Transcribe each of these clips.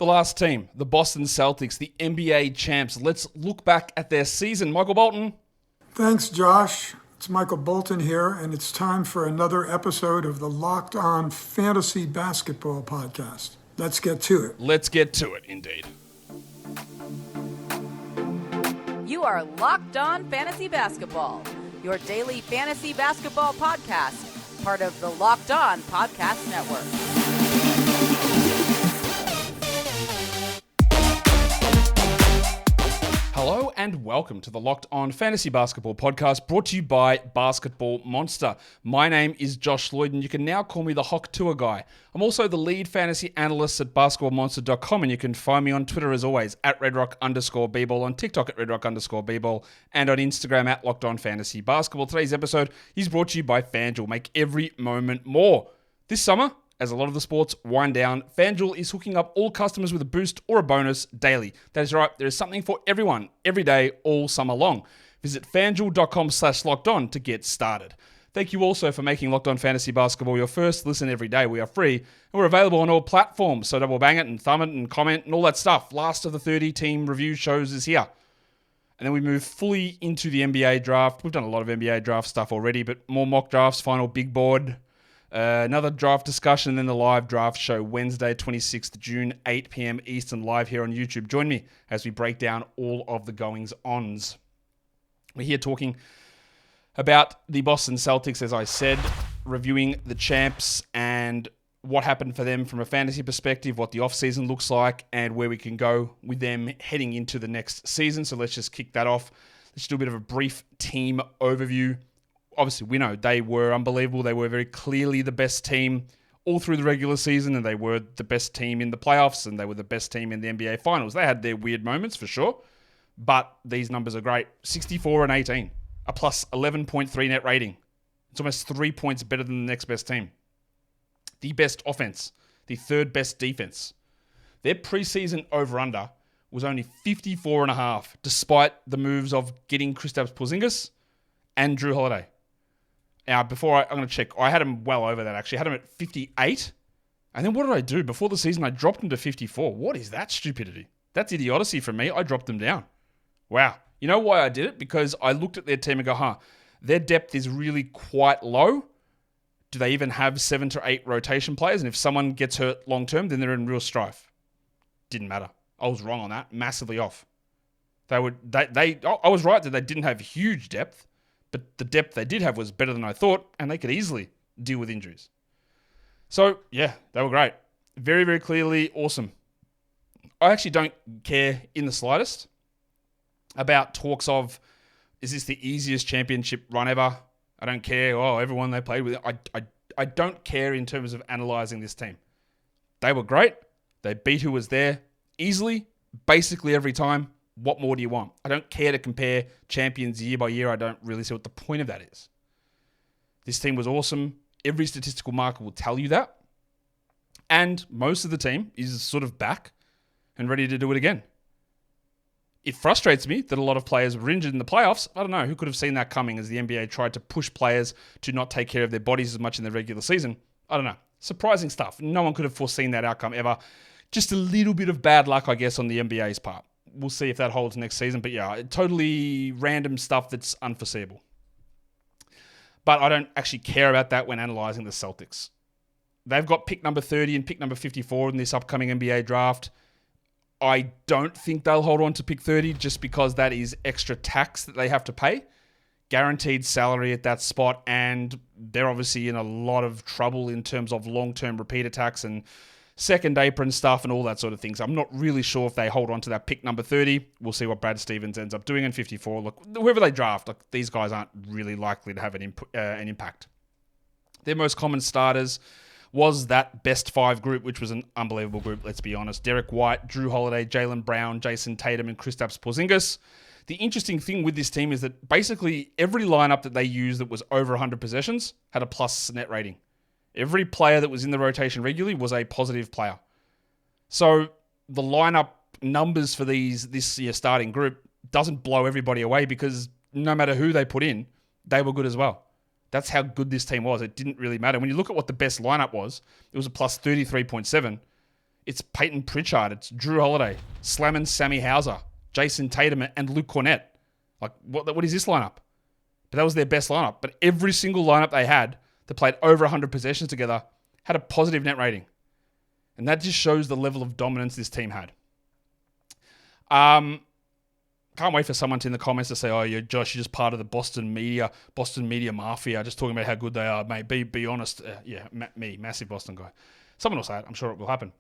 The last team, the Boston Celtics, the NBA champs. Let's look back at their season. Michael Bolton. Thanks, Josh. It's Michael Bolton here, and it's time for another episode of the Locked On Fantasy Basketball Podcast. Let's get to it. Let's get to it, indeed. You are Locked On Fantasy Basketball, your daily fantasy basketball podcast, part of the Locked On Podcast Network. Hello and welcome to the Locked On Fantasy Basketball Podcast, brought to you by Basketball Monster. My name is Josh Lloyd, and you can now call me the Hock Tour Guy. I'm also the lead fantasy analyst at basketballmonster.com, and you can find me on Twitter as always, at redrock_bball, on TikTok at redrock_bball, and on Instagram at Locked On Fantasy Basketball. Today's episode is brought to you by FanDuel. Make every moment more. This summer, as a lot of the sports wind down, FanDuel is hooking up all customers with a boost or a bonus daily. That is right, there is something for everyone, every day, all summer long. Visit FanDuel.com/lockedon to get started. Thank you also for making Locked On Fantasy Basketball your first listen every day. We are free, and we're available on all platforms, so double bang it and thumb it and comment and all that stuff. Last of the 30 team review shows is here. And then we move fully into the NBA draft. We've done a lot of NBA draft stuff already, but more mock drafts, final big board. Another draft discussion, and then the live draft show Wednesday, 26th June, 8 p.m. Eastern, live here on YouTube. Join me as we break down all of the goings-ons. We're here talking about the Boston Celtics, as I said, reviewing the champs and what happened for them from a fantasy perspective, what the offseason looks like, and where we can go with them heading into the next season. So let's just kick that off. Let's do a bit of a brief team overview. Obviously, we know they were unbelievable. They were very clearly the best team all through the regular season, and they were the best team in the playoffs, and they were the best team in the NBA Finals. They had their weird moments, for sure, but these numbers are great. 64-18, a plus 11.3 net rating. It's almost 3 points better than the next best team. The best offense, the third best defense. Their preseason over-under was only 54.5, despite the moves of getting Kristaps Porzingis and Jrue Holiday. Now, I'm going to check. I had him well over that, actually. I had him at 58. And then what did I do? Before the season, I dropped him to 54. What is that stupidity? That's idiocy from me. I dropped them down. Wow. You know why I did it? Because I looked at their team and go, their depth is really quite low. Do they even have 7 to 8 rotation players? And if someone gets hurt long-term, then they're in real strife. Didn't matter. I was wrong on that. Massively off. I was right that they didn't have huge depth. But the depth they did have was better than I thought, and they could easily deal with injuries. So, yeah, they were great. Very, very clearly awesome. I actually don't care in the slightest about talks of, is this the easiest championship run ever? I don't care. Everyone they played with. I don't care in terms of analysing this team. They were great. They beat who was there easily, basically every time. What more do you want? I don't care to compare champions year by year. I don't really see what the point of that is. This team was awesome. Every statistical marker will tell you that. And most of the team is sort of back and ready to do it again. It frustrates me that a lot of players were injured in the playoffs. I don't know. Who could have seen that coming as the NBA tried to push players to not take care of their bodies as much in the regular season? I don't know. Surprising stuff. No one could have foreseen that outcome ever. Just a little bit of bad luck, I guess, on the NBA's part. We'll see if that holds next season. But yeah, totally random stuff that's unforeseeable. But I don't actually care about that when analysing the Celtics. They've got pick number 30 and pick number 54 in this upcoming NBA draft. I don't think they'll hold on to pick 30 just because that is extra tax that they have to pay. Guaranteed salary at that spot, and they're obviously in a lot of trouble in terms of long-term repeater tax and second apron stuff and all that sort of things. I'm not really sure if they hold on to that pick number 30. We'll see what Brad Stevens ends up doing in 54. Look, whoever they draft, these guys aren't really likely to have an impact. Their most common starters was that best 5 group, which was an unbelievable group, let's be honest. Derrick White, Jrue Holiday, Jaylen Brown, Jayson Tatum, and Kristaps Porzingis. The interesting thing with this team is that basically every lineup that they used that was over 100 possessions had a plus net rating. Every player that was in the rotation regularly was a positive player. So the lineup numbers for this year starting group doesn't blow everybody away because no matter who they put in, they were good as well. That's how good this team was. It didn't really matter. When you look at what the best lineup was, it was a plus 33.7. It's Payton Pritchard. It's Jrue Holiday, slamming Sammy Hauser, Jayson Tatum, and Luke Cornett. Like, what is this lineup? But that was their best lineup. But every single lineup they had that played over 100 possessions together had a positive net rating. And that just shows the level of dominance this team had. Can't wait for someone to in the comments to say, "Oh, you're Josh, you're just part of the Boston media mafia, just talking about how good they are, mate. Be honest." Me, massive Boston guy. Someone will say it. I'm sure it will happen.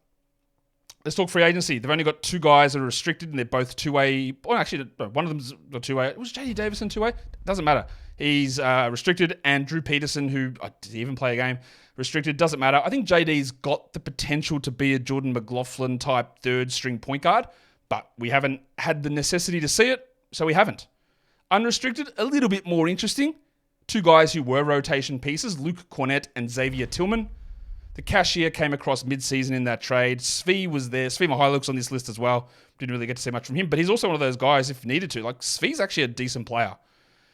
Let's talk free agency. They've only got 2 guys that are restricted, and they're both 2A. Well, actually, one of them's got 2A. Was J.D. Davison 2A? Doesn't matter. He's restricted, and Drew Peterson, who did he even play a game? Restricted. Doesn't matter. I think JD's got the potential to be a Jordan McLaughlin type third-string point guard, but we haven't had the necessity to see it, so we haven't. Unrestricted, a little bit more interesting. 2 guys who were rotation pieces, Luke Cornett and Xavier Tillman. The cashier came across mid-season in that trade. Svi was there. Svi Mihailouk's on this list as well. Didn't really get to see much from him, but he's also one of those guys, if needed to. Like, Svi's actually a decent player.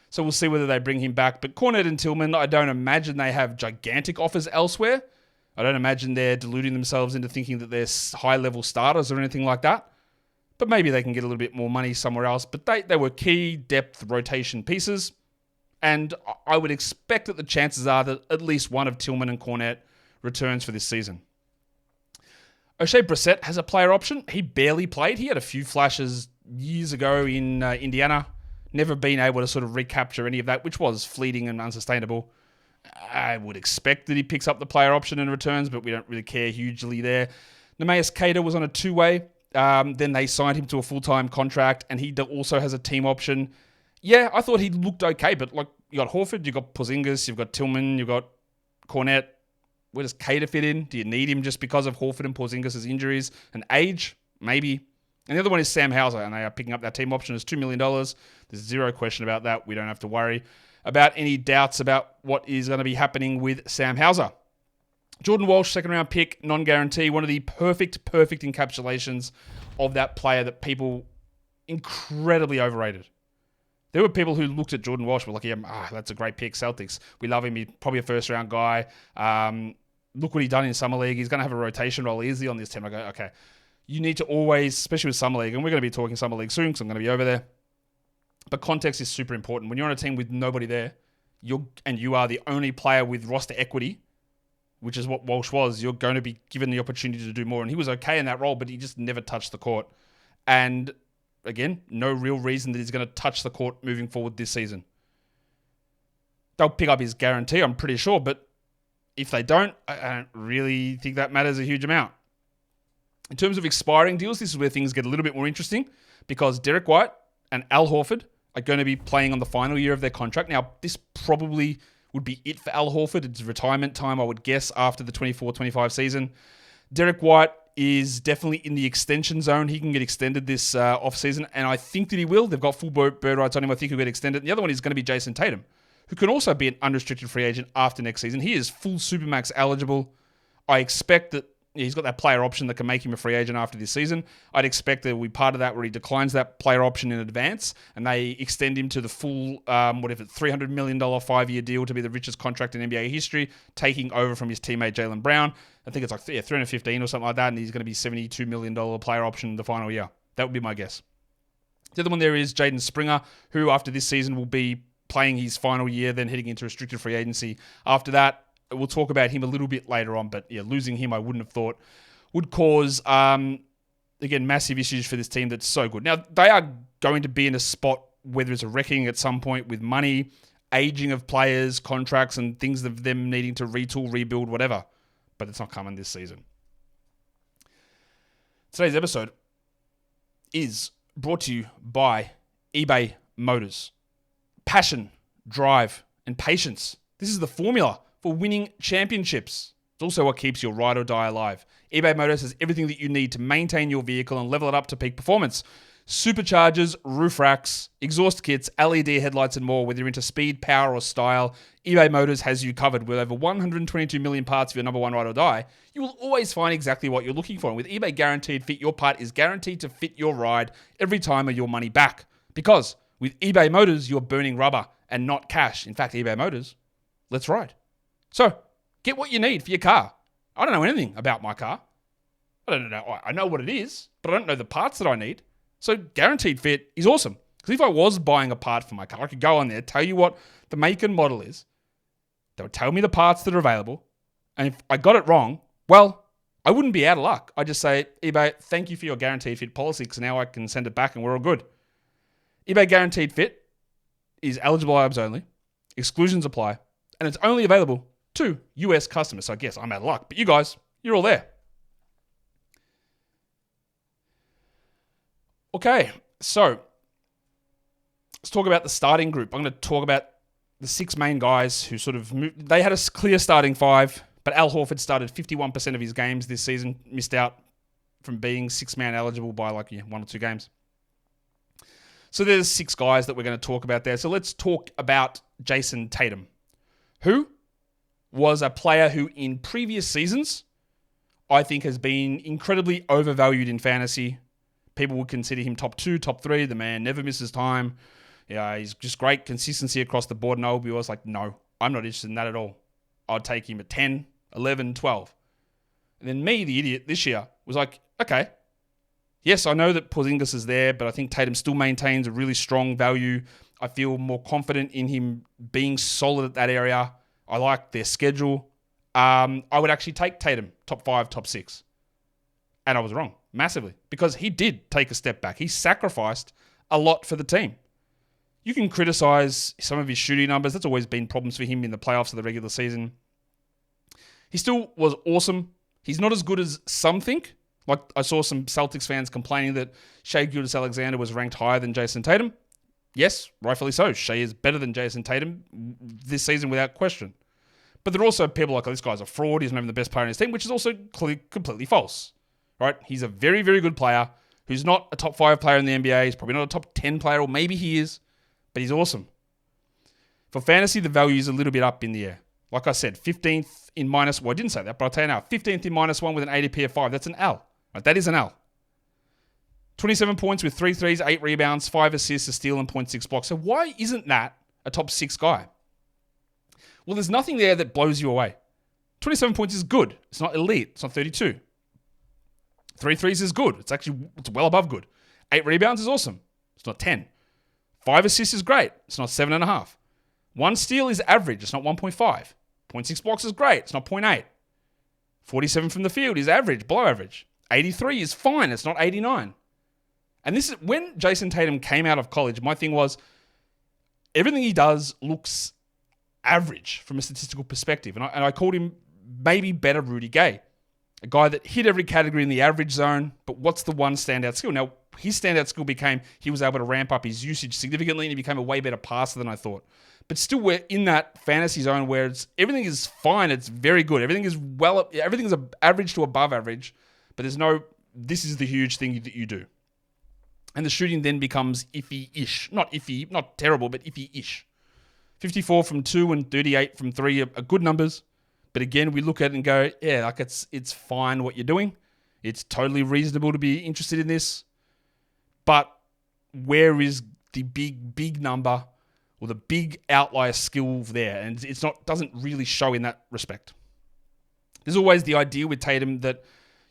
So we'll see whether they bring him back. But Cornett and Tillman, I don't imagine they have gigantic offers elsewhere. I don't imagine they're deluding themselves into thinking that they're high-level starters or anything like that. But maybe they can get a little bit more money somewhere else. But they were key depth rotation pieces. And I would expect that the chances are that at least one of Tillman and Cornett returns for this season. O'Shea Brissett has a player option. He barely played. He had a few flashes years ago in Indiana. Never been able to sort of recapture any of that, which was fleeting and unsustainable. I would expect that he picks up the player option and returns, but we don't really care hugely there. Neemias Queta was on a 2-way. Then they signed him to a full-time contract, and he also has a team option. Yeah, I thought he looked okay, but like, you got Horford, you got Porzingis, you've got Tillman, you've got Cornett. Where does Queta fit in? Do you need him just because of Horford and Porzingis' injuries and age? Maybe. And the other one is Sam Hauser, and they are picking up that team option as $2 million. There's zero question about that. We don't have to worry about any doubts about what is going to be happening with Sam Hauser. Jordan Walsh, second-round pick, non-guarantee, one of the perfect encapsulations of that player that people incredibly overrated. There were people who looked at Jordan Walsh and were like, that's a great pick, Celtics. We love him. He's probably a first-round guy. Look what he done in Summer League. He's going to have a rotation role easily on this team. I go, okay. You need to always, especially with Summer League, and we're going to be talking Summer League soon because I'm going to be over there, but context is super important. When you're on a team with nobody there, you are the only player with roster equity, which is what Walsh was, you're going to be given the opportunity to do more. And he was okay in that role, but he just never touched the court. And again, no real reason that he's going to touch the court moving forward this season. They'll pick up his guarantee, I'm pretty sure, but if they don't, I don't really think that matters a huge amount. In terms of expiring deals, this is where things get a little bit more interesting because Derrick White and Al Horford are going to be playing on the final year of their contract. Now, this probably would be it for Al Horford. It's retirement time, I would guess, after the 24-25 season. Derrick White is definitely in the extension zone. He can get extended this offseason, and I think that he will. They've got full bird rights on him. I think he'll get extended. And the other one is going to be Jayson Tatum, who can also be an unrestricted free agent after next season. He is full Supermax eligible. I expect that he's got that player option that can make him a free agent after this season. I'd expect there will be part of that where he declines that player option in advance and they extend him to the full, $300 million 5-year deal to be the richest contract in NBA history, taking over from his teammate Jaylen Brown. I think it's like 315 or something like that, and he's going to be $72 million player option in the final year. That would be my guess. The other one there is Jaden Springer, who after this season will be playing his final year, then heading into restricted free agency. After that, we'll talk about him a little bit later on, but yeah, losing him I wouldn't have thought would cause, again, massive issues for this team that's so good. Now, they are going to be in a spot where there's a reckoning at some point with money, aging of players, contracts, and things of them needing to retool, rebuild, whatever. But it's not coming this season. Today's episode is brought to you by eBay Motors. Passion, drive, and patience. This is the formula for winning championships. It's also what keeps your ride or die alive. eBay Motors has everything that you need to maintain your vehicle and level it up to peak performance. Superchargers, roof racks, exhaust kits, LED headlights, and more. Whether you're into speed, power, or style, eBay Motors has you covered. With over 122 million parts for your number one ride or die, you will always find exactly what you're looking for. And with eBay Guaranteed Fit, your part is guaranteed to fit your ride every time or your money back. Because with eBay Motors, you're burning rubber and not cash. In fact, eBay Motors, let's ride. So, get what you need for your car. I don't know anything about my car. I don't know. I know what it is, but I don't know the parts that I need. So guaranteed fit is awesome. Because if I was buying a part for my car, I could go on there, tell you what the make and model is. They would tell me the parts that are available. And if I got it wrong, well, I wouldn't be out of luck. I'd just say, eBay, thank you for your guaranteed fit policy, because now I can send it back and we're all good. eBay guaranteed fit is eligible items only. Exclusions apply. And it's only available to US customers. So I guess I'm out of luck. But you guys, you're all there. Okay, so let's talk about the starting group. I'm going to talk about the 6 main guys who sort of moved. They had a clear starting 5, but Al Horford started 51% of his games this season, missed out from being 6-man eligible by 1 or 2 games. So there's 6 guys that we're going to talk about there. So let's talk about Jayson Tatum, who was a player who in previous seasons I think has been incredibly overvalued in fantasy. People would consider him top 2, top 3. The man never misses time. Yeah, he's just great consistency across the board. And I would be always like, no, I'm not interested in that at all. I'd take him at 10, 11, 12. And then me, the idiot, this year was like, okay, yes, I know that Porzingis is there, but I think Tatum still maintains a really strong value. I feel more confident in him being solid at that area. I like their schedule. I would actually take Tatum top 5, top 6. And I was wrong, massively, because he did take a step back. He sacrificed a lot for the team. You can criticize some of his shooting numbers. That's always been problems for him in the playoffs of the regular season. He still was awesome. He's not as good as some think. Like I saw some Celtics fans complaining that Shai Gilgeous-Alexander was ranked higher than Jayson Tatum. Yes, rightfully so. Shai is better than Jayson Tatum this season without question. But there are also people like, oh, this guy's a fraud. He's not even the best player in his team, which is also completely false. Right? He's a very, very good player who's not a top 5 player in the NBA. He's probably not a top 10 player, or maybe he is, but he's awesome. For fantasy, the value is a little bit up in the air. Like I said, 15th in minus, well, I didn't say that, but I'll tell you now, 15th in -1 with an ADP of 5. That's an L. Right? That is an L. 27 points with 3 threes, 8 rebounds, 5 assists, a steal, and 0.6 blocks. So why isn't that a top 6 guy? Well, there's nothing there that blows you away. 27 points is good. It's not elite. It's not 32. 3 threes is good. It's well above good. 8 rebounds is awesome. It's not 10. 5 assists is great. It's not 7.5. 1 steal is average. It's not 1.5. 0.6 blocks is great. It's not 0.8. 47 from the field is average, below average. 83 is fine. It's not 89. And this is when Jayson Tatum came out of college, my thing was everything he does looks average from a statistical perspective. And I called him maybe better Rudy Gay. A guy that hit every category in the average zone, but what's the one standout skill? Now, his standout skill became he was able to ramp up his usage significantly and he became a way better passer than I thought. But still, we're in that fantasy zone where everything is fine. It's very good. Everything is average to above average, but there's no, this is the huge thing that you do. And the shooting then becomes iffy-ish. Not iffy, not terrible, but iffy-ish. 54 from 2 and 38 from 3 are good numbers. But again, we look at it and go, yeah, like it's fine what you're doing. It's totally reasonable to be interested in this. But where is the big number or the big outlier skill there? And doesn't really show in that respect. There's always the idea with Tatum that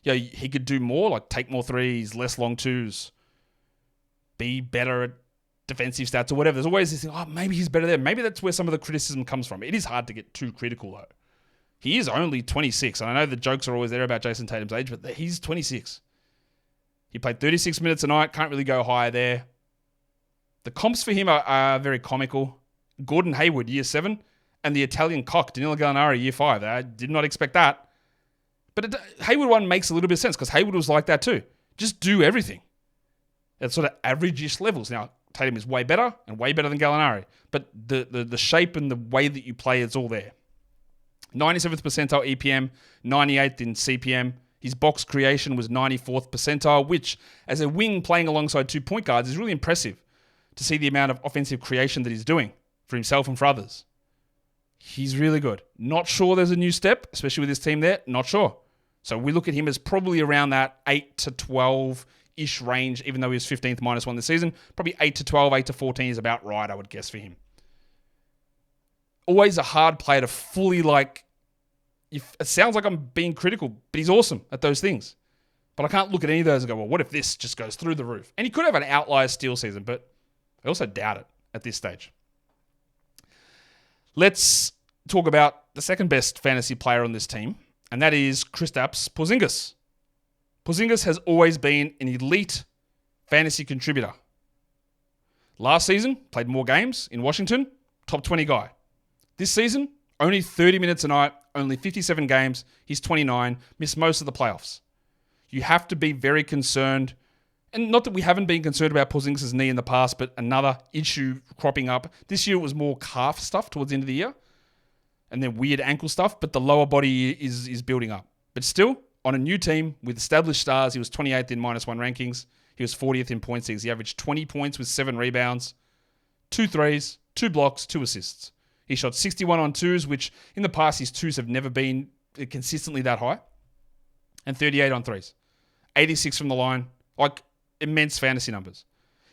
he could do more, like take more threes, less long twos, be better at defensive stats or whatever. There's always this thing, maybe he's better there. Maybe that's where some of the criticism comes from. It is hard to get too critical though. He is only 26, and I know the jokes are always there about Jayson Tatum's age, but he's 26. He played 36 minutes a night, can't really go higher there. The comps for him are very comical. Gordon Hayward, year 7, and the Italian cock, Danilo Gallinari, year 5. I did not expect that. But Hayward one makes a little bit of sense, because Hayward was like that too. Just do everything. At sort of average-ish levels. Now, Tatum is way better, and way better than Gallinari. But the shape and the way that you play, it's all there. 97th percentile EPM, 98th in CPM. His box creation was 94th percentile, which, as a wing playing alongside 2 point guards, is really impressive to see the amount of offensive creation that he's doing for himself and for others. He's really good. Not sure there's a new step, especially with this team there. Not sure. So we look at him as probably around that 8 to 12-ish range, even though he was 15th -1 this season. Probably 8 to 12, 8 to 14 is about right, I would guess, for him. Always a hard player to fully it sounds like I'm being critical, but he's awesome at those things. But I can't look at any of those and go, well, what if this just goes through the roof? And he could have an outlier steal season, but I also doubt it at this stage. Let's talk about the second best fantasy player on this team, and that is Kristaps Porzingis. Porzingis has always been an elite fantasy contributor. Last season, played more games in Washington, top 20 guy. This season, only 30 minutes a night, only 57 games. He's 29, missed most of the playoffs. You have to be very concerned, and not that we haven't been concerned about Porzingis' knee in the past, but another issue cropping up. This year it was more calf stuff towards the end of the year, and then weird ankle stuff, but the lower body is building up. But still, on a new team with established stars, he was 28th in -1 rankings. He was 40th in points. He averaged 20 points with 7 rebounds, 2 threes, 2 blocks, 2 assists. He shot 61 on twos, which in the past his twos have never been consistently that high, and 38 on threes. 86 from the line, like immense fantasy numbers.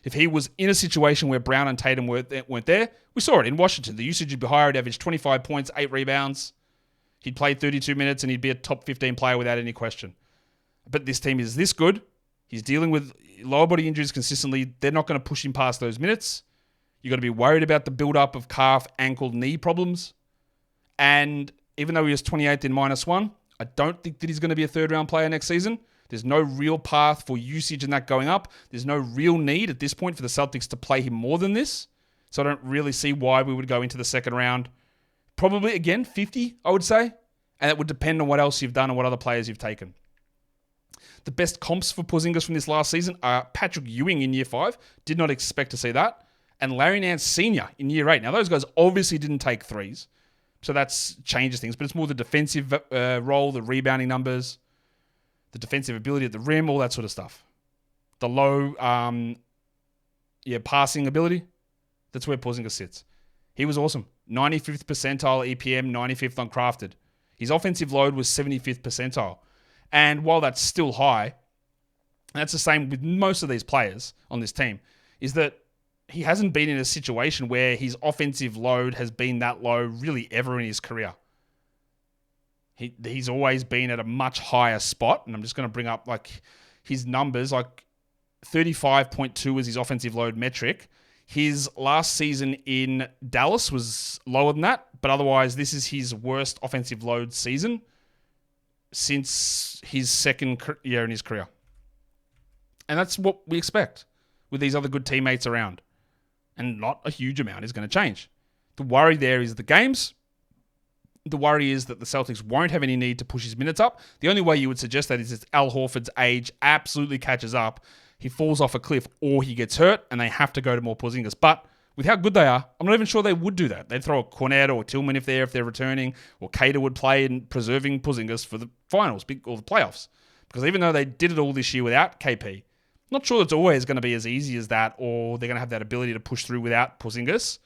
If he was in a situation where Brown and Tatum weren't there, we saw it in Washington. The usage would be higher. He'd average 25 points, 8 rebounds. He'd play 32 minutes and he'd be a top 15 player without any question. But this team is this good. He's dealing with lower body injuries consistently. They're not going to push him past those minutes. You've got to be worried about the build-up of calf, ankle, knee problems. And even though he was 28th in -1, I don't think that he's going to be a third-round player next season. There's no real path for usage in that going up. There's no real need at this point for the Celtics to play him more than this. So I don't really see why we would go into the second round. Probably, again, 50, I would say. And it would depend on what else you've done and what other players you've taken. The best comps for Porzingis from this last season are Patrick Ewing in year 5. Did not expect to see that. And Larry Nance Sr. in year 8. Now, those guys obviously didn't take threes. So that changes things. But it's more the defensive role, the rebounding numbers, the defensive ability at the rim, all that sort of stuff. The low passing ability. That's where Porzingis sits. He was awesome. 95th percentile EPM, 95th on crafted. His offensive load was 75th percentile. And while that's still high, and that's the same with most of these players on this team, is that he hasn't been in a situation where his offensive load has been that low really ever in his career. He's always been at a much higher spot, and I'm just going to bring up like his numbers, like 35.2 was his offensive load metric. His last season in Dallas was lower than that, but otherwise this is his worst offensive load season since his second year in his career. And that's what we expect with these other good teammates around. And not a huge amount is going to change. The worry there is the games. The worry is that the Celtics won't have any need to push his minutes up. The only way you would suggest that is if Al Horford's age absolutely catches up, he falls off a cliff, or he gets hurt, and they have to go to more Porzingis. But with how good they are, I'm not even sure they would do that. They'd throw a Cornet or Tillman if they're returning, or Cater would play in preserving Porzingis for the finals or the playoffs. Because even though they did it all this year without KP, not sure it's always going to be as easy as that, or they're going to have that ability to push through without Porzingis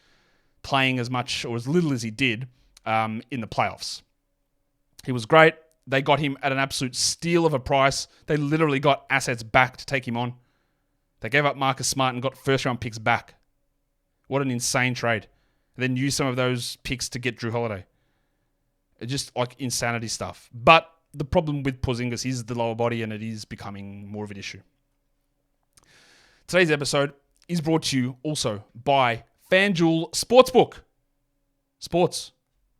playing as much or as little as he did in the playoffs. He was great. They got him at an absolute steal of a price. They literally got assets back to take him on. They gave up Marcus Smart and got first-round picks back. What an insane trade. And then used some of those picks to get Jrue Holiday. It's just like insanity stuff. But the problem with Porzingis is the lower body, and it is becoming more of an issue. Today's episode is brought to you also by FanDuel Sportsbook. Sports.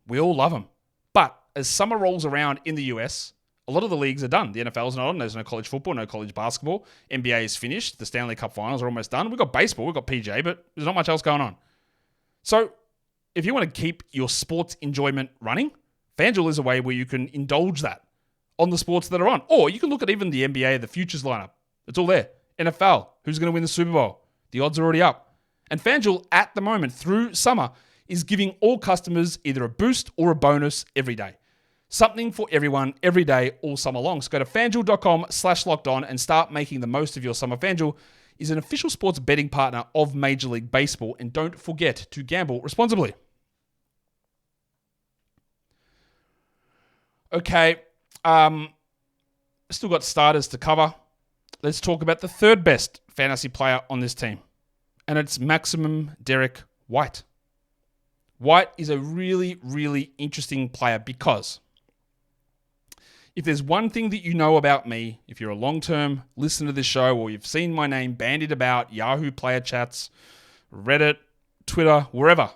We all love them. But as summer rolls around in the US, a lot of the leagues are done. The NFL's not on. There's no college football, no college basketball. NBA is finished. The Stanley Cup finals are almost done. We've got baseball. We've got PJ, but there's not much else going on. So if you want to keep your sports enjoyment running, FanDuel is a way where you can indulge that on the sports that are on. Or you can look at even the NBA, the futures lineup. It's all there. NFL, who's going to win the Super Bowl? The odds are already up. And FanDuel, at the moment, through summer, is giving all customers either a boost or a bonus every day. Something for everyone, every day, all summer long. So go to FanDuel.com/lockedon and start making the most of your summer. FanDuel is an official sports betting partner of Major League Baseball. And don't forget to gamble responsibly. Okay, still got starters to cover. Let's talk about the third best fantasy player on this team. And it's maximum Derrick White. White is a really, really interesting player because If there's one thing that you know about me, if you're a long-term listener to this show or you've seen my name bandied about Yahoo player chats, Reddit, Twitter, wherever,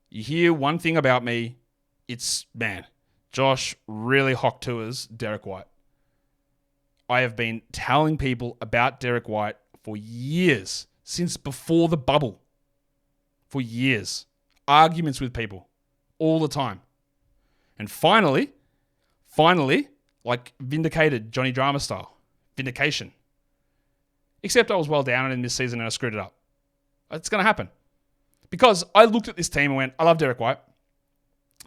you hear one thing about me, it's, man, Josh really hocked to us Derrick White. I have been telling people about Derrick White for years, since before the bubble. For years. Arguments with people all the time. And finally, like vindicated Johnny Drama style. Vindication. Except I was well down in this season and I screwed it up. It's going to happen. Because I looked at this team and went, I love Derrick White.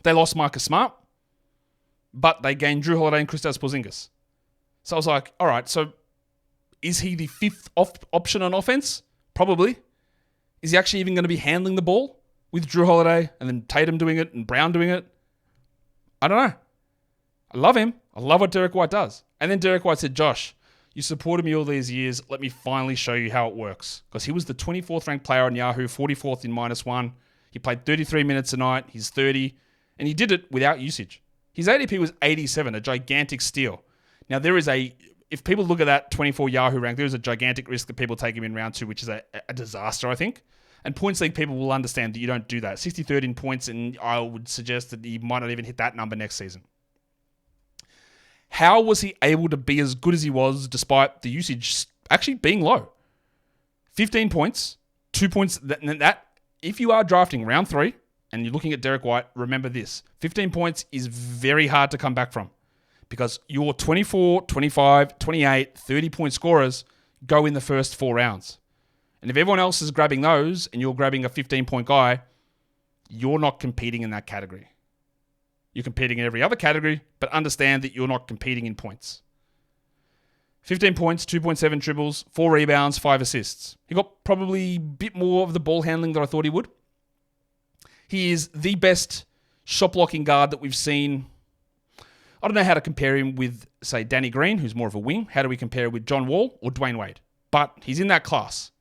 They lost Marcus Smart, but they gained Jrue Holiday and Kristaps Porzingis. So I was like, all right, so is he the fifth option on offense? Probably. Is he actually even going to be handling the ball with Jrue Holiday and then Tatum doing it and Brown doing it? I don't know. I love him. I love what Derrick White does. And then Derrick White said, Josh, you supported me all these years. Let me finally show you how it works. Because he was the 24th ranked player on Yahoo, 44th in -1. He played 33 minutes a night. He's 30. And he did it without usage. His ADP was 87, a gigantic steal. Now, if people look at that 24 Yahoo rank, there is a gigantic risk that people take him in round 2, which is a disaster, I think. And points league people will understand that you don't do that. 63rd in points, and I would suggest that he might not even hit that number next season. How was he able to be as good as he was despite the usage actually being low? 15 points, 2 points. That if you are drafting round 3 and you're looking at Derrick White, remember this. 15 points is very hard to come back from because your 24, 25, 28, 30-point scorers go in the first 4 rounds. And if everyone else is grabbing those and you're grabbing a 15-point guy, you're not competing in that category. You're competing in every other category, but understand that you're not competing in points. 15 points, 2.7 triples, 4 rebounds, 5 assists. He got probably a bit more of the ball handling than I thought he would. He is the best shot-blocking guard that we've seen. I don't know how to compare him with, say, Danny Green, who's more of a wing. How do we compare with John Wall or Dwayne Wade? But he's in that class.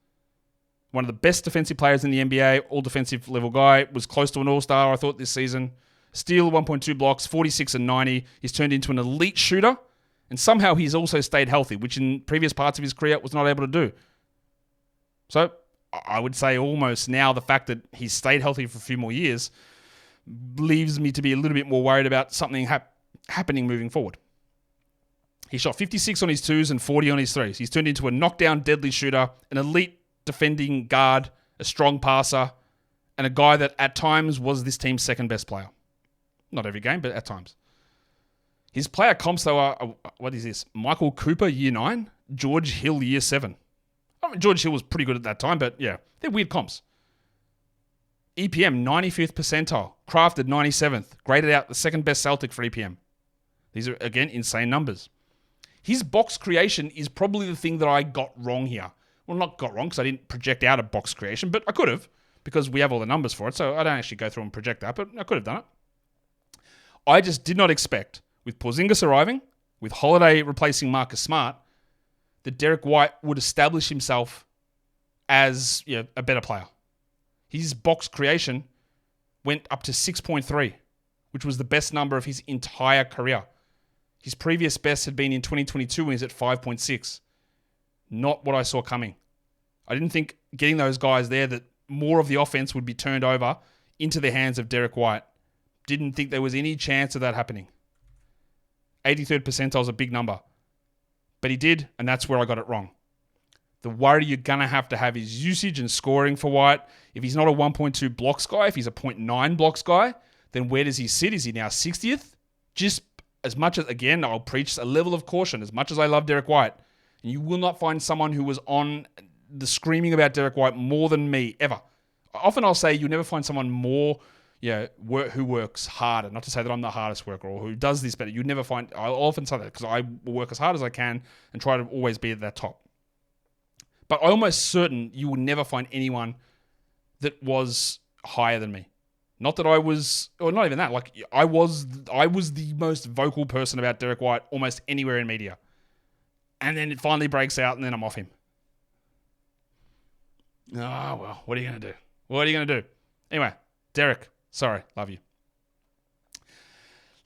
One of the best defensive players in the NBA, all-defensive level guy, was close to an all-star, I thought, this season. Steal, 1.2 blocks, 46 and 90. He's turned into an elite shooter, and somehow he's also stayed healthy, which in previous parts of his career was not able to do. So I would say almost now the fact that he's stayed healthy for a few more years leaves me to be a little bit more worried about something happening moving forward. He shot 56 on his 2s and 40 on his 3s. He's turned into a knockdown, deadly shooter, an elite defending guard, a strong passer, and a guy that at times was this team's second best player. Not every game, but at times. His player comps, though, are, what is this? Michael Cooper, year 9. George Hill, year 7. I mean, George Hill was pretty good at that time, but yeah, they're weird comps. EPM, 95th percentile. Crafted, 97th. Graded out the second best Celtic for EPM. These are, again, insane numbers. His box creation is probably the thing that I got wrong here. Well, not got wrong, because I didn't project out a box creation, but I could have, because we have all the numbers for it, so I don't actually go through and project that, but I could have done it. I just did not expect, with Porzingis arriving, with Holiday replacing Marcus Smart, that Derrick White would establish himself as a better player. His box creation went up to 6.3, which was the best number of his entire career. His previous best had been in 2022 when he's at 5.6. Not what I saw coming. I didn't think getting those guys there that more of the offense would be turned over into the hands of Derrick White. Didn't think there was any chance of that happening. 83rd percentile is a big number. But he did, and that's where I got it wrong. The worry you're going to have is usage and scoring for White. If he's not a 1.2 blocks guy, if he's a 0.9 blocks guy, then where does he sit? Is he now 60th? Just as much as, again, I'll preach a level of caution. As much as I love Derrick White, you will not find someone who was on the screaming about Derrick White more than me, ever. Often I'll say you'll never find someone more who works harder. Not to say that I'm the hardest worker or who does this better. You never find, I'll often say that because I will work as hard as I can and try to always be at that top. But I'm almost certain you will never find anyone that was higher than me. Not that I was, or not even that, like I was the most vocal person about Derrick White almost anywhere in media. And then it finally breaks out and then I'm off him. Oh, well, what are you going to do? What are you going to do? Anyway, Derrick, sorry, love you.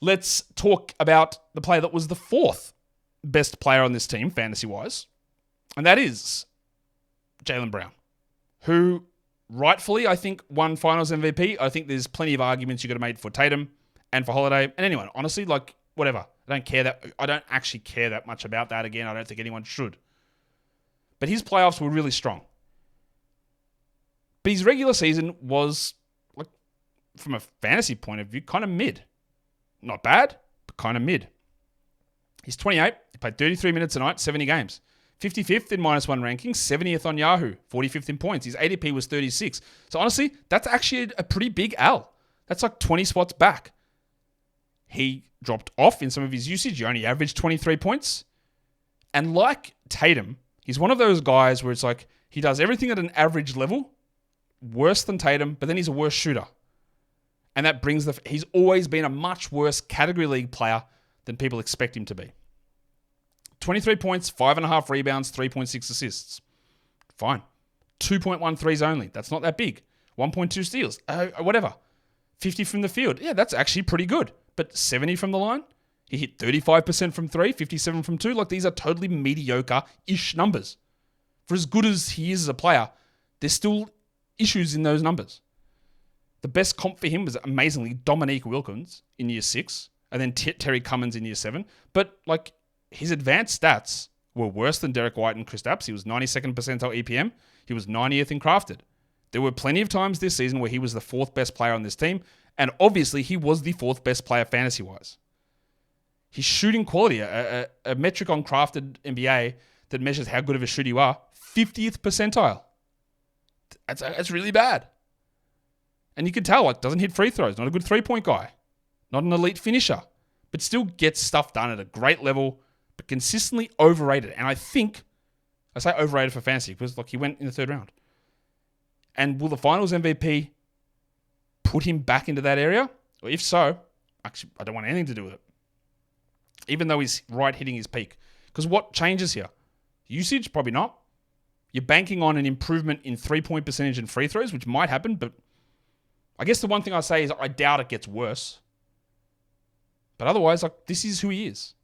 Let's talk about the player that was the fourth best player on this team, fantasy-wise, and that is Jaylen Brown, who rightfully, I think, won Finals MVP. I think there's plenty of arguments you could have made for Tatum and for Holiday and anyone. Honestly, like, whatever. I don't actually care that much about that. Again, I don't think anyone should. But his playoffs were really strong. But his regular season was, like, from a fantasy point of view, kind of mid. Not bad, but kind of mid. He's 28. He played 33 minutes a night, 70 games. 55th in -1 rankings, 70th on Yahoo, 45th in points. His ADP was 36. So honestly, that's actually a pretty big L. That's like 20 spots back. He dropped off in some of his usage. He only averaged 23 points. And like Tatum, he's one of those guys where it's like he does everything at an average level, worse than Tatum, but then he's a worse shooter. And that brings he's always been a much worse category league player than people expect him to be. 23 points, 5.5 rebounds, 3.6 assists. Fine. 2.1 threes only. That's not that big. 1.2 steals. Whatever. 50 from the field. Yeah, that's actually pretty good. But 70 from the line? He hit 35% from 3, 57 from 2. Like, these are totally mediocre-ish numbers. For as good as he is as a player, there's still issues in those numbers. The best comp for him was amazingly Dominique Wilkins in year 6, and then Terry Cummins in year 7. But, like, his advanced stats were worse than Derrick White and Kristaps. He was 92nd percentile EPM. He was 90th in crafted. There were plenty of times this season where he was the 4th best player on this team, and obviously he was the 4th best player fantasy-wise. His shooting quality, a metric on crafted NBA that measures how good of a shooter you are, 50th percentile. That's really bad. And you can tell, like, doesn't hit free throws, not a good three-point guy, not an elite finisher, but still gets stuff done at a great level, but consistently overrated. And I think, I say overrated for fantasy because, like, he went in the 3rd round. And will the Finals MVP put him back into that area? Well, if so, actually, I don't want anything to do with it. Even though he's right hitting his peak. Because what changes here? Usage? Probably not. You're banking on an improvement in 3-point percentage and free throws, which might happen, but I guess the one thing I say is I doubt it gets worse. But otherwise, like, this is who he is.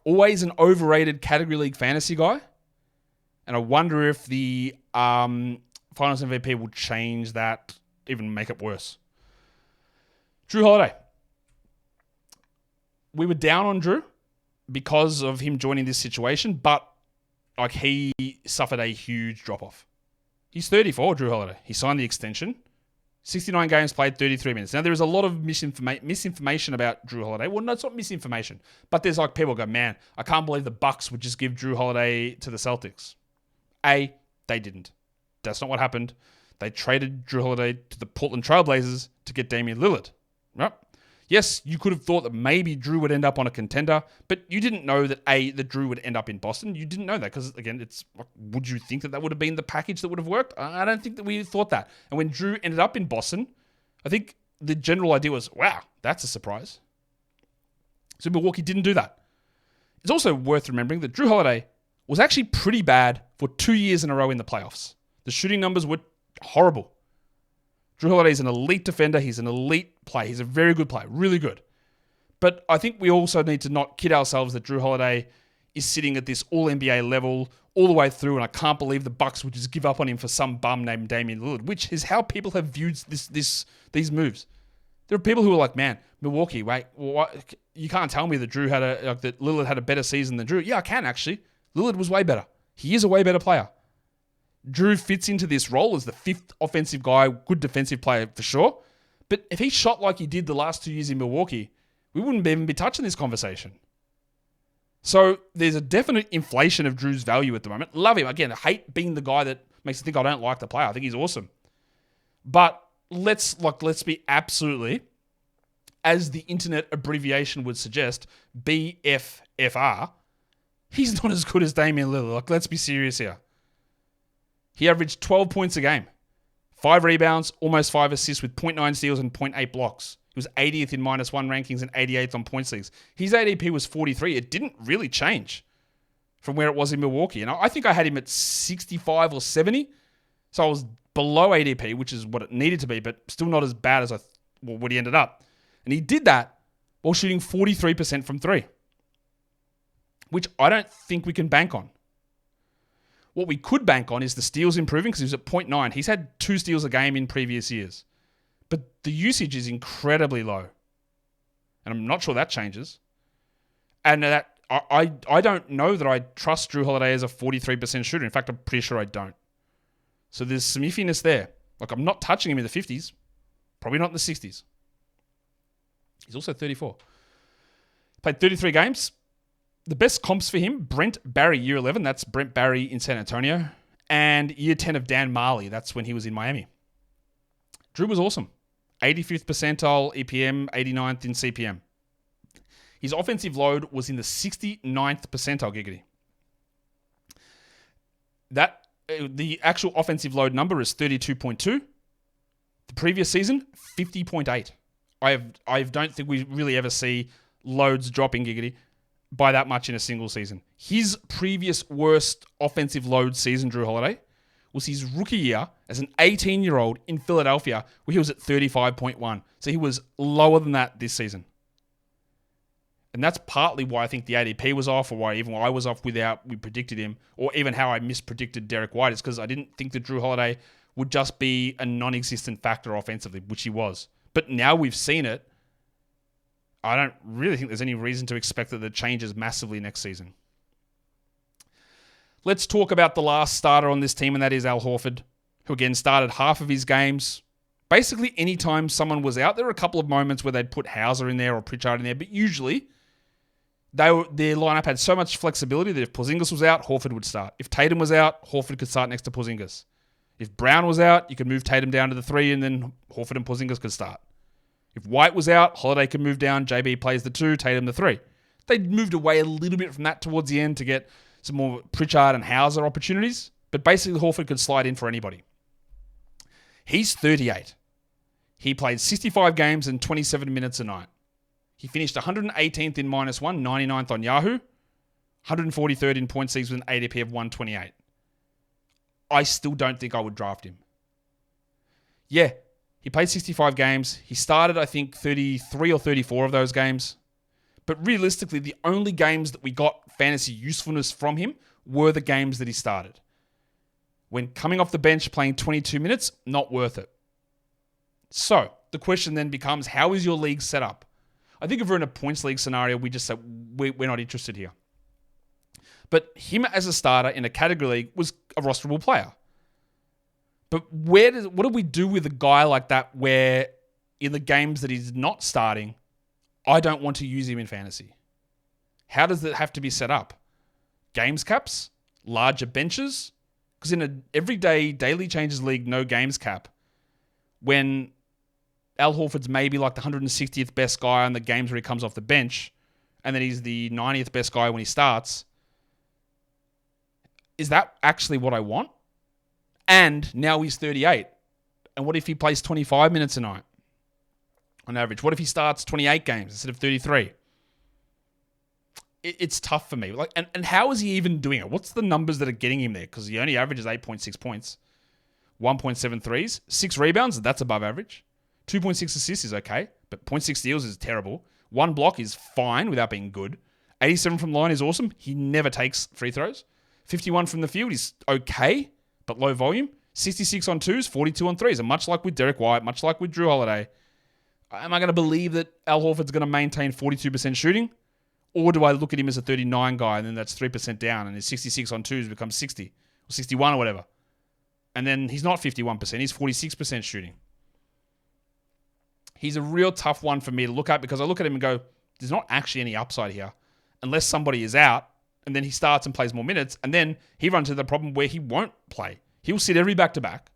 Always an overrated category league fantasy guy. And I wonder if the Finals MVP will change that, even make it worse. Jrue Holiday. We were down on Jrue because of him joining this situation, but like, he suffered a huge drop-off. He's 34, Jrue Holiday. He signed the extension. 69 games played, 33 minutes. Now, there is a lot of misinformation about Jrue Holiday. Well, no, it's not misinformation. But there's like people go, man, I can't believe the Bucks would just give Jrue Holiday to the Celtics. They didn't. That's not what happened. They traded Jrue Holiday to the Portland Trail Blazers to get Damian Lillard. Right? Yes, you could have thought that maybe Jrue would end up on a contender, but you didn't know that that Jrue would end up in Boston. You didn't know that because, again, it's would you think that would have been the package that would have worked? I don't think that we thought that. And when Jrue ended up in Boston, I think the general idea was, wow, that's a surprise. So Milwaukee didn't do that. It's also worth remembering that Jrue Holiday was actually pretty bad for 2 years in a row in the playoffs. The shooting numbers were horrible. Jrue Holiday is an elite defender. He's an elite player. He's a very good player. Really good. But I think we also need to not kid ourselves that Jrue Holiday is sitting at this all-NBA level all the way through, and I can't believe the Bucks would just give up on him for some bum named Damian Lillard, which is how people have viewed these moves. There are people who are like, man, Milwaukee, wait, what? You can't tell me that that Lillard had a better season than Jrue. Yeah, I can actually. Lillard was way better. He is a way better player. Jrue fits into this role as the 5th offensive guy, good defensive player for sure. But if he shot like he did the last 2 years in Milwaukee, we wouldn't even be touching this conversation. So there's a definite inflation of Jrue's value at the moment. Love him. Again, I hate being the guy that makes you think I don't like the player. I think he's awesome. But let's be absolutely, as the internet abbreviation would suggest, BFFR. He's not as good as Damian Lillard. Like, let's be serious here. He averaged 12 points a game, 5 rebounds, almost 5 assists with 0.9 steals and 0.8 blocks. He was 80th in -1 rankings and 88th on points leagues. His ADP was 43. It didn't really change from where it was in Milwaukee. And I think I had him at 65 or 70. So I was below ADP, which is what it needed to be, but still not as bad as what he ended up. And he did that while shooting 43% from three, which I don't think we can bank on. What we could bank on is the steals improving because he was at 0.9. He's had 2 steals a game in previous years. But the usage is incredibly low. And I'm not sure that changes. And that I don't know that I trust Jrue Holiday as a 43% shooter. In fact, I'm pretty sure I don't. So there's some iffiness there. Like, I'm not touching him in the 50s. Probably not in the 60s. He's also 34. Played 33 games. The best comps for him, Brent Barry, year 11. That's Brent Barry in San Antonio. And year 10 of Dan Marley. That's when he was in Miami. Jrue was awesome. 85th percentile EPM, 89th in CPM. His offensive load was in the 69th percentile, giggity. The actual offensive load number is 32.2. The previous season, 50.8. I don't think we really ever see loads dropping, giggity, by that much in a single season. His previous worst offensive load season, Jrue Holiday, was his rookie year as an 18-year-old in Philadelphia, where he was at 35.1. So he was lower than that this season. And that's partly why I think the ADP was off, or why even I was off without we predicted him, or even how I mispredicted Derrick White, is because I didn't think that Jrue Holiday would just be a non-existent factor offensively, which he was. But now we've seen it, I don't really think there's any reason to expect that it changes massively next season. Let's talk about the last starter on this team, and that is Al Horford, who again started half of his games. Basically, anytime someone was out, there were a couple of moments where they'd put Hauser in there or Pritchard in there, but usually their lineup had so much flexibility that if Porzingis was out, Horford would start. If Tatum was out, Horford could start next to Porzingis. If Brown was out, you could move Tatum down to the 3, and then Horford and Porzingis could start. If White was out, Holiday could move down, JB plays the 2, Tatum the 3. They moved away a little bit from that towards the end to get some more Pritchard and Hauser opportunities, but basically Horford could slide in for anybody. He's 38. He played 65 games and 27 minutes a night. He finished 118th in -1, 99th on Yahoo, 143rd in points leagues with an ADP of 128. I still don't think I would draft him. Yeah, he played 65 games. He started, I think, 33 or 34 of those games. But realistically, the only games that we got fantasy usefulness from him were the games that he started. When coming off the bench, playing 22 minutes, not worth it. So, the question then becomes, how is your league set up? I think if we're in a points league scenario, we just say, we're not interested here. But him as a starter in a category league was a rosterable player. But what do we do with a guy like that where in the games that he's not starting, I don't want to use him in fantasy? How does that have to be set up? Games caps? Larger benches? Because in an everyday daily changes league, no games cap, when Al Horford's maybe like the 160th best guy on the games where he comes off the bench, and then he's the 90th best guy when he starts, is that actually what I want? And now he's 38. And what if he plays 25 minutes a night on average? What if he starts 28 games instead of 33? It's tough for me. And how is he even doing it? What's the numbers that are getting him there? Because he only averages 8.6 points, 1.7 threes, 6 rebounds, that's above average. 2.6 assists is okay, but 0.6 steals is terrible. 1 block is fine without being good. 87 from line is awesome. He never takes free throws. 51 from the field is okay, but low volume. 66 on 2s, 42 on 3s. And much like with Derrick White, much like with Jrue Holiday, am I going to believe that Al Horford's going to maintain 42% shooting? Or do I look at him as a 39 guy and then that's 3% down and his 66 on 2s becomes 60 or 61 or whatever? And then he's not 51%, he's 46% shooting. He's a real tough one for me to look at because I look at him and go, there's not actually any upside here unless somebody is out and then he starts and plays more minutes and then he runs into the problem where he won't play. He'll sit every back-to-back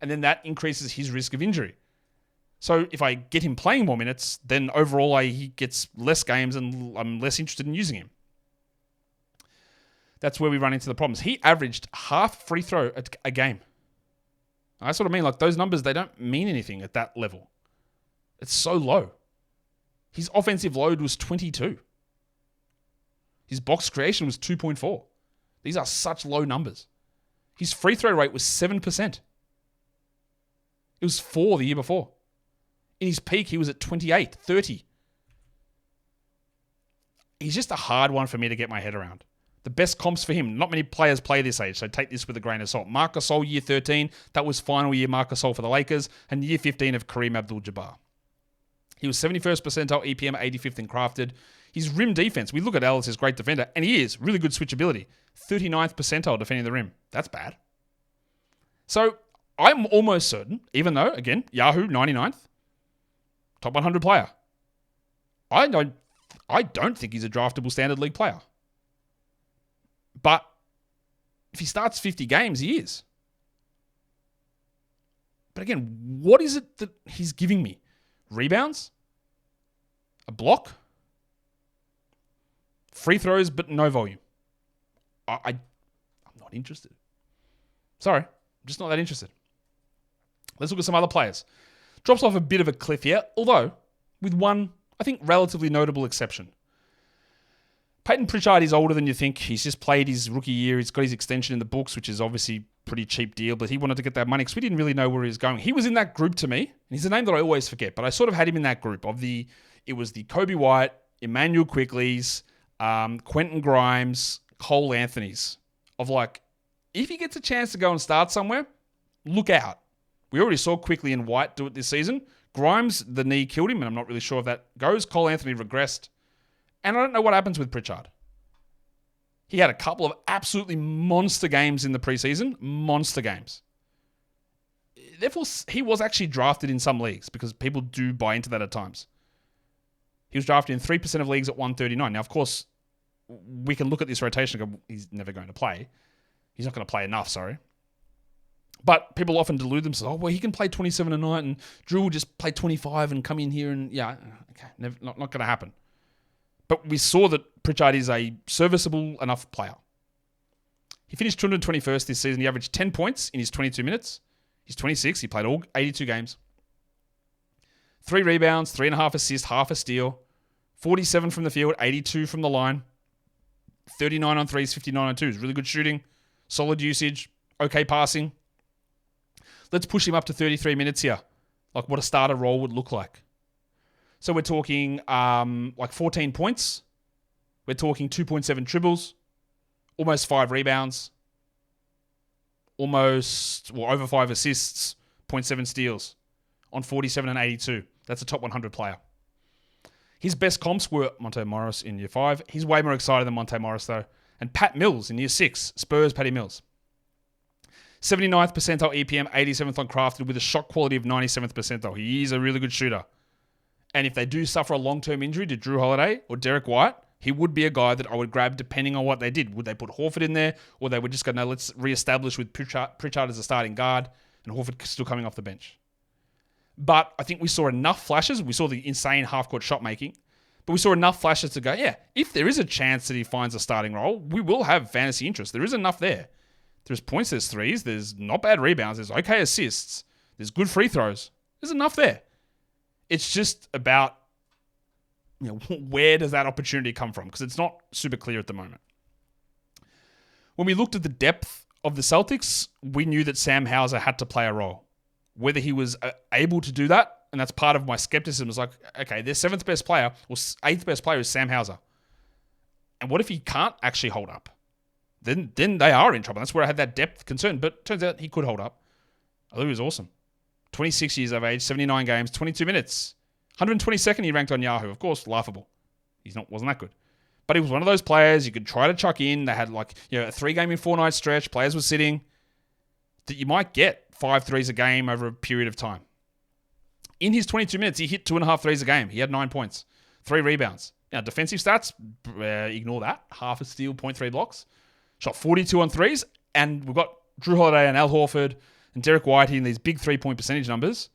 and then that increases his risk of injury. So if I get him playing more minutes, then overall he gets less games and I'm less interested in using him. That's where we run into the problems. He averaged half free throw a game. That's what I mean. Like those numbers, they don't mean anything at that level. It's so low. His offensive load was 22. His box creation was 2.4. These are such low numbers. His free throw rate was 7%. It was 4 the year before. In his peak, he was at 28, 30. he's just a hard one for me to get my head around. The best comps for him, not many players play this age, so take this with a grain of salt. Marc Gasol, year 13, that was final year Marc Gasol for the Lakers, and year 15 of Kareem Abdul-Jabbar. He was 71st percentile EPM, 85th in crafted. His rim defense, we look at Ellis as great defender, and he is really good switchability. 39th percentile defending the rim. That's bad. So I'm almost certain, even though, again, Yahoo, 99th, top 100 player. I don't think he's a draftable standard league player. But if he starts 50 games, he is. But again, what is it that he's giving me? Rebounds? A block? Free throws, but no volume. I'm not interested. Sorry, I'm just not that interested. Let's look at some other players. Drops off a bit of a cliff here, although with one, I think, relatively notable exception. Payton Pritchard is older than you think. He's just played his rookie year. He's got his extension in the books, which is obviously a pretty cheap deal, but he wanted to get that money because we didn't really know where he was going. He was in that group to me, and he's a name that I always forget, but I sort of had him in that group it was the Kobe White, Emmanuel Quickleys, Quentin Grimes, Cole Anthony's, of like, if he gets a chance to go and start somewhere, look out. We already saw Quickly and White do it this season. Grimes, the knee killed him, and I'm not really sure if that goes. Cole Anthony regressed. And I don't know what happens with Pritchard. He had a couple of absolutely monster games in the preseason. Monster games. Therefore, he was actually drafted in some leagues because people do buy into that at times. He was drafted in 3% of leagues at 139. Now, of course, we can look at this rotation and go, he's never going to play. He's not going to play enough, sorry. But people often delude themselves. Oh, well, he can play 27 a night and Jrue will just play 25 and come in here and, yeah, okay, not going to happen. But we saw that Pritchard is a serviceable enough player. He finished 221st this season. He averaged 10 points in his 22 minutes. He's 26. He played all 82 games. 3 rebounds, 3.5 assists, half a steal. 47 from the field, 82 from the line. 39 on threes, 59 on twos. Really good shooting. Solid usage. Okay passing. Let's push him up to 33 minutes here. Like what a starter role would look like. So we're talking like 14 points. We're talking 2.7 triples. Almost 5 rebounds. Over 5 assists. 0.7 steals. On 47 and 82. That's a top 100 player. His best comps were Monte Morris in year 5. He's way more excited than Monte Morris though. And Pat Mills in year 6. Spurs, Patty Mills. 79th percentile EPM, 87th on crafted with a shot quality of 97th percentile. He is a really good shooter. And if they do suffer a long-term injury to Jrue Holiday or Derrick White, he would be a guy that I would grab depending on what they did. Would they put Horford in there? Or they would just go, no, let's reestablish with Pritchard as a starting guard and Horford still coming off the bench. But I think we saw enough flashes. We saw the insane half-court shot making. But we saw enough flashes to go, yeah, if there is a chance that he finds a starting role, we will have fantasy interest. There is enough there. There's points, there's threes, there's not bad rebounds, there's okay assists, there's good free throws. There's enough there. It's just about, where does that opportunity come from? Because it's not super clear at the moment. When we looked at the depth of the Celtics, we knew that Sam Hauser had to play a role. Whether he was able to do that, and that's part of my skepticism, is like, okay, their 7th best player, or 8th best player is Sam Hauser. And what if he can't actually hold up? Then they are in trouble. That's where I had that depth concern. But turns out he could hold up. I thought he was awesome. 26 years of age, 79 games, 22 minutes. 122nd he ranked on Yahoo. Of course, laughable. Wasn't that good. But he was one of those players you could try to chuck in. They had a 3-game in 4-night stretch. Players were sitting. That you might get 5 threes a game over a period of time. In his 22 minutes, he hit 2.5 threes a game. He had 9 points. 3 rebounds. Now, defensive stats, ignore that. Half a steal, 0.3 blocks. Shot 42 on threes, and we've got Jrue Holiday and Al Horford and Derrick White hitting these big 3-point percentage numbers.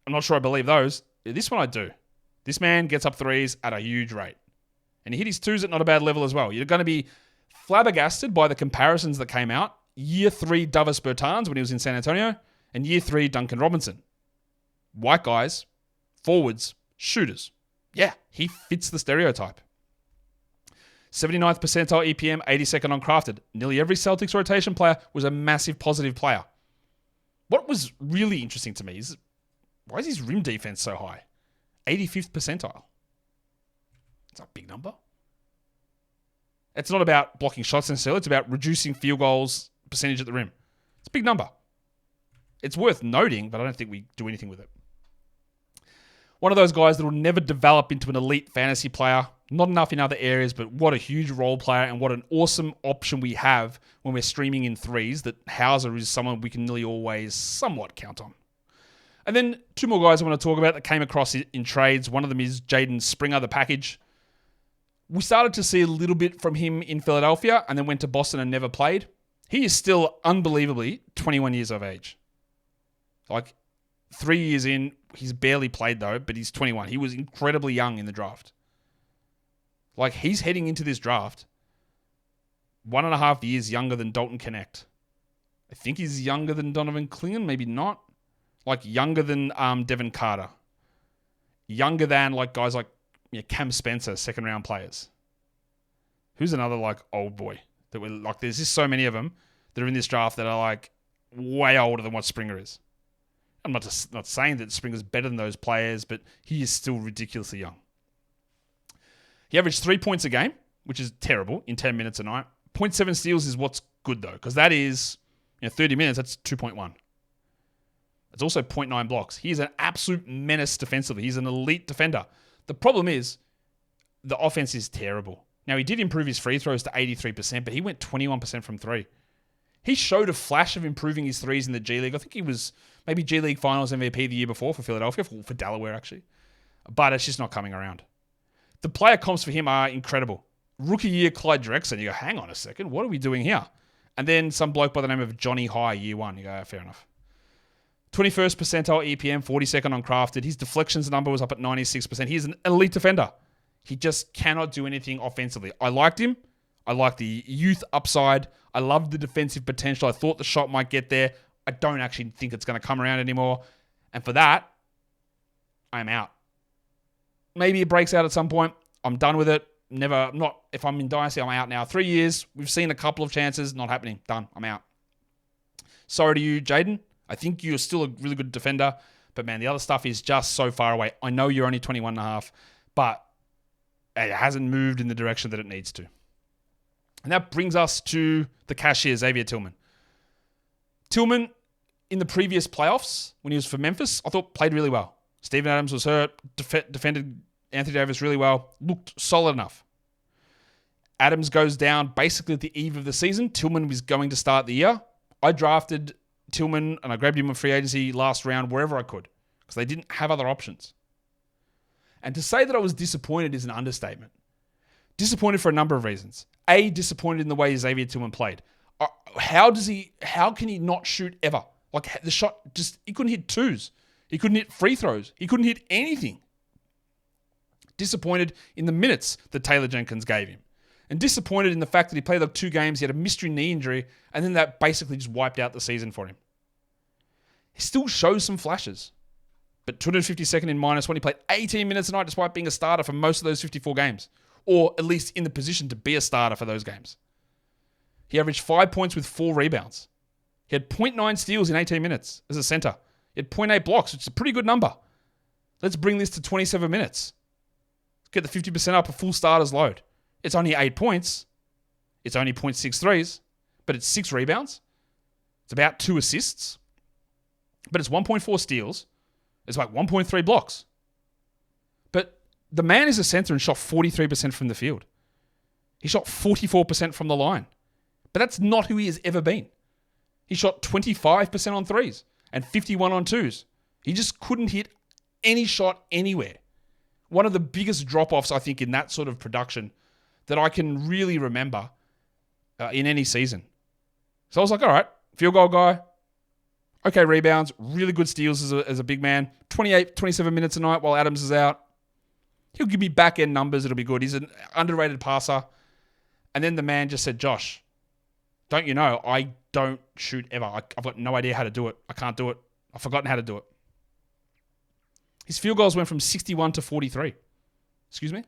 I'm not sure I believe those. This one I do. This man gets up threes at a huge rate. And he hit his 2s at not a bad level as well. You're going to be flabbergasted by the comparisons that came out. Year 3 Davis Bertans when he was in San Antonio, and year 3 Duncan Robinson. White guys, forwards, shooters. Yeah, he fits the stereotype. 79th percentile EPM, 82nd on crafted. Nearly every Celtics rotation player was a massive positive player. What was really interesting to me is, why is his rim defense so high? 85th percentile. It's a big number. It's not about blocking shots necessarily. It's about reducing field goals percentage at the rim. It's a big number. It's worth noting, but I don't think we do anything with it. One of those guys that will never develop into an elite fantasy player. Not enough in other areas, but what a huge role player and what an awesome option we have when we're streaming in threes, that Hauser is someone we can nearly always somewhat count on. And then two more guys I want to talk about that came across in trades. One of them is Jaden Springer, the package. We started to see a little bit from him in Philadelphia and then went to Boston and never played. He is still unbelievably 21 years of age. Like 3 years in, he's barely played though, but he's 21. He was incredibly young in the draft. Like, he's heading into this draft 1.5 years younger than Dalton Connect. I think he's younger than Donovan Clingan, maybe not. Like, younger than Devin Carter. Younger than, like, guys like Cam Spencer, second-round players. Who's another, like, old boy? That we're like, there's just so many of them that are in this draft that are, like, way older than what Springer is. I'm not saying that Springer's better than those players, but he is still ridiculously young. He averaged 3 points a game, which is terrible, in 10 minutes a night. 0.7 steals is what's good, though, because that is, 30 minutes, that's 2.1. It's also 0.9 blocks. He's an absolute menace defensively. He's an elite defender. The problem is the offense is terrible. Now, he did improve his free throws to 83%, but he went 21% from three. He showed a flash of improving his threes in the G League. I think he was maybe G League Finals MVP the year before for Philadelphia, for Delaware, actually. But it's just not coming around. The player comps for him are incredible. Rookie year, Clyde Drexler. You go, hang on a second, what are we doing here? And then some bloke by the name of Johnny High, year one. You go, fair enough. 21st percentile EPM, 42nd on crafted. His deflections number was up at 96%. He's an elite defender. He just cannot do anything offensively. I liked him. I liked the youth upside. I loved the defensive potential. I thought the shot might get there. I don't actually think it's going to come around anymore. And for that, I'm out. Maybe it breaks out at some point. I'm done with it. If I'm in Dynasty, I'm out now. 3 years. We've seen a couple of chances. Not happening. Done. I'm out. Sorry to you, Jaden. I think you're still a really good defender. But man, the other stuff is just so far away. I know you're only 21 and a half, but it hasn't moved in the direction that it needs to. And that brings us to the cashier, Xavier Tillman. Tillman, in the previous playoffs, when he was for Memphis, I thought played really well. Steven Adams was hurt, defended Anthony Davis really well, looked solid enough. Adams goes down basically at the eve of the season. Tillman was going to start the year. I drafted Tillman and I grabbed him in free agency last round wherever I could because they didn't have other options. And to say that I was disappointed is an understatement. Disappointed for a number of reasons. A, disappointed in the way Xavier Tillman played. How can he not shoot ever? Like the shot, he couldn't hit twos. He couldn't hit free throws. He couldn't hit anything. Disappointed in the minutes that Taylor Jenkins gave him. And disappointed in the fact that he played like 2 games, he had a mystery knee injury, and then that basically just wiped out the season for him. He still shows some flashes. But 252nd in -1, he played 18 minutes a night despite being a starter for most of those 54 games. Or at least in the position to be a starter for those games. He averaged 5 points with 4 rebounds. He had 0.9 steals in 18 minutes as a center. He had 0.8 blocks, which is a pretty good number. Let's bring this to 27 minutes. Let's get the 50% up a full starter's load. It's only 8 points. It's only 0.6 threes, but it's 6 rebounds. It's about 2 assists, but it's 1.4 steals. It's like 1.3 blocks. But the man is a center and shot 43% from the field. He shot 44% from the line. But that's not who he has ever been. He shot 25% on threes and 51 on twos. He just couldn't hit any shot anywhere. One of the biggest drop-offs, I think, in that sort of production that I can really remember in any season. So I was like, all right, field goal guy. Okay, rebounds, really good steals as a big man. 28, 27 minutes a night while Adams is out. He'll give me back-end numbers. It'll be good. He's an underrated passer. And then the man just said, Josh, don't you know, I don't shoot ever. I've got no idea how to do it. I can't do it. I've forgotten how to do it. His field goals went from 61 to 43. Excuse me?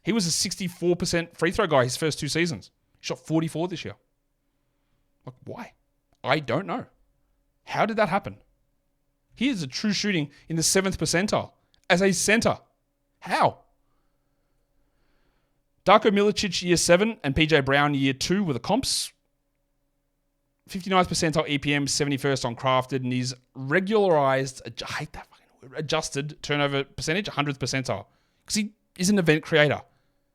He was a 64% free throw guy his first 2 seasons. He shot 44 this year. Like, why? I don't know. How did that happen? He is a true shooting in the 7th percentile as a center. How? Darko Milicic year 7 and PJ Brown year 2 were the comps. 59th percentile EPM, 71st on crafted, and his regularized, I hate that fucking word, adjusted turnover percentage, 100th percentile. Because he is an event creator.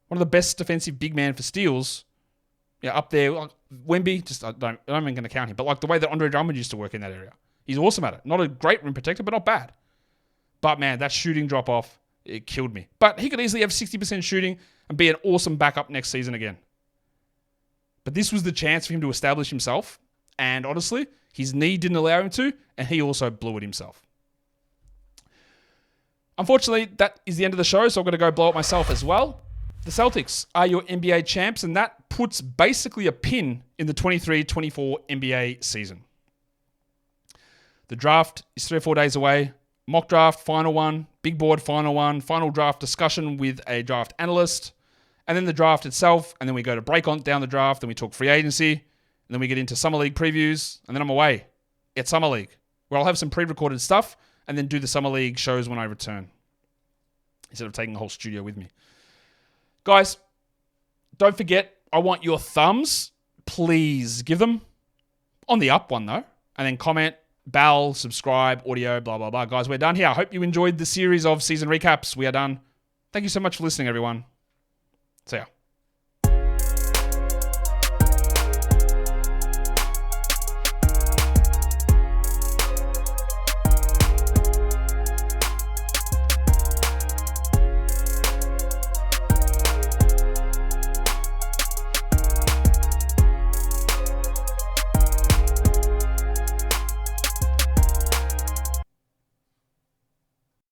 One of the best defensive big man for steals. Yeah, up there. Like Wemby, I'm even going to count him, but like the way that Andre Drummond used to work in that area. He's awesome at it. Not a great rim protector, but not bad. But man, that shooting drop off, it killed me. But he could easily have 60% shooting and be an awesome backup next season again. But this was the chance for him to establish himself. And honestly, his knee didn't allow him to, and he also blew it himself. Unfortunately, that is the end of the show, so I'm going to go blow it myself as well. The Celtics are your NBA champs, and that puts basically a pin in the 23-24 NBA season. The draft is 3 or 4 days away. Mock draft, final one. Big board, final one. Final draft discussion with a draft analyst. And then the draft itself, and then we go to break on down the draft, then we talk free agency. And then we get into Summer League previews, and then I'm away at Summer League, where I'll have some pre-recorded stuff and then do the Summer League shows when I return, instead of taking the whole studio with me. Guys, don't forget, I want your thumbs. Please give them on the up one, though, and then comment, bell, subscribe, audio, blah, blah, blah. Guys, we're done here. I hope you enjoyed the series of season recaps. We are done. Thank you so much for listening, everyone. See ya.